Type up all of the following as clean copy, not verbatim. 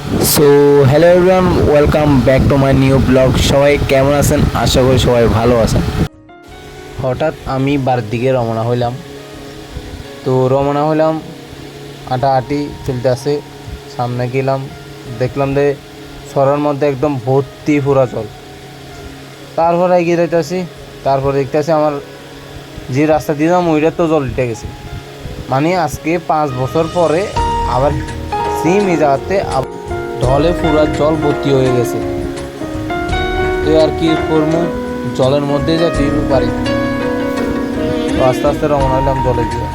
So hello everyone, welcome back to my new blog. সবাই কেমন আছেন? আশা করি সবাই ভালো আছেন। হঠাৎ আমি বাড়ির দিকে রওনা হইলাম। হাঁটাহাঁটি চলতে আসে, সামনে গেলাম, দেখলাম যে সরার মধ্যে একদম ভর্তি পুরা জল। তারপরে এগিয়ে যাইতেছি, তারপরে দেখতেছি আমার যে রাস্তা দিলাম ওইটা তো জল উঠে গেছে। মানে আজকে 5 বছর পরে আবার সেম এই জায়গাতে ঢলে পুরা জল ভর্তি হয়ে গেছে। তো আর কি করবো, জলের মধ্যে যেতে পারি। তো আস্তে আস্তে রওনা হইলাম জলে গিয়ে।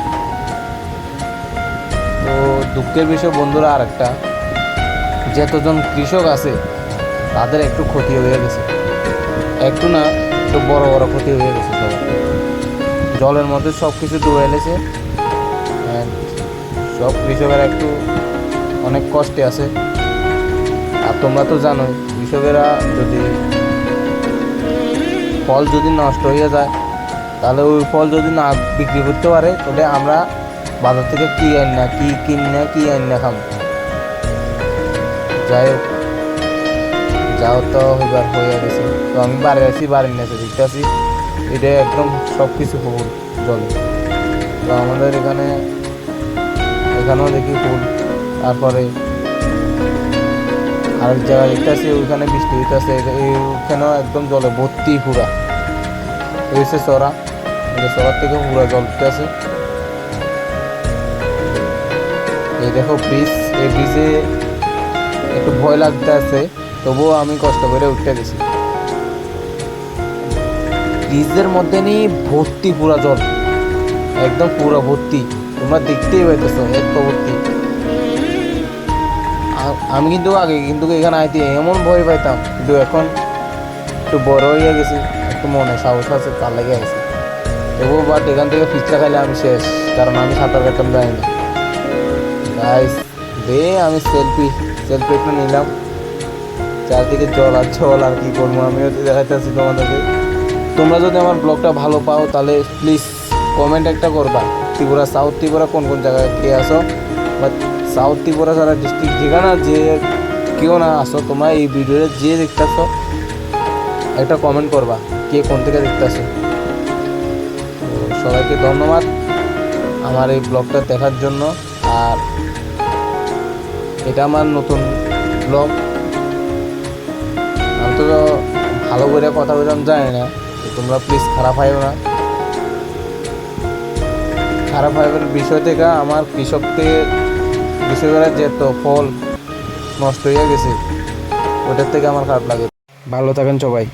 তো দুঃখের বিষয় বন্ধুরা আর একটা, যতজন কৃষক আছে তাদের একটু ক্ষতি হয়ে গেছে, একটু না একটু বড় বড় ক্ষতি হয়ে গেছে। সবার জলের মধ্যে সব কিছু ডুবে এলেছে। সব কৃষকেরা একটু অনেক কষ্টে আছে। আর তোমরা তো জানোই, কৃষকেরা যদি ফল যদি নষ্ট হয়ে যায়, তাহলে ওই ফল যদি না বিক্রি করতে পারে, তবে আমরা বাজার থেকে কি আইন না খাম। যাই হোক, যাও তো হইবার হয়ে গেছে। তো আমি বাড়ি আছি, বাড়ির নিচে দেখতে আছি এটা একদম সব কিছু ফুল জলে। তো আমাদের এখানেও দেখি ফুল। তারপরে আরেক জায়গায় দেখতে আছি ওইখানে বৃষ্টি হইতেছে, এইখানেও একদম জলে ভর্তি পুরা হয়েছে চড়া। চড়ার থেকে পুরা জল উঠতে আছে। এই দেখো ব্রিজ, এই ব্রিজে একটু ভয় লাগতে আছে, তবুও আমি কষ্ট করে উঠতে গেছি। ব্রিজের মধ্যে নিয়ে ভর্তি পুরা জল, একদম পুরা ভর্তি। তোমরা দেখতেই পাইতেছ এত ভর্তি। আমি কিন্তু আগে এখানে আইতে এমন ভয় পাইতাম, কিন্তু এখন একটু বড় হয়ে গেছি, একটু মনে সাহস আছে, তার লেগে গেছে। তবুও বাট এখান থেকে পিছলা খাইলে আমি শেষ, কারণ আমি সাঁতার কাটতাম জানি না। গাইস আমি সেলফি একটু নিলাম। চারদিকে জল আর জল, আর কি করবো, আমিও দেখাইতেছি তোমাদেরকে। তোমরা যদি আমার ব্লগটা ভালো পাও তাহলে প্লিজ কমেন্ট একটা করবা। সাউথ ত্রিপুরা কোন কোন জায়গায় কে আসো, বা সাউথ ত্রিপুরা সারা ডিস্ট্রিক্ট যেখানে যে কেউ না আসো, তোমরা এই ভিডিওতে যে দেখতেছো একটা কমেন্ট করবা কে কোন থেকে দেখতেছো। সবাইকে ধন্যবাদ আমার এই ব্লগটা দেখার জন্য। আর এটা আমার নতুন ব্লগ। আমি তো ভালো করে কথা বললাম জানি না, তোমরা প্লিজ খারাপ হয় না। খারাপ হওয়ার বিষয় থেকে আমার কৃষকেরা যেত ফল নষ্ট হয়ে গেছে, ওটার থেকে আমার খারাপ লাগে। ভালো থাকেন সবাই।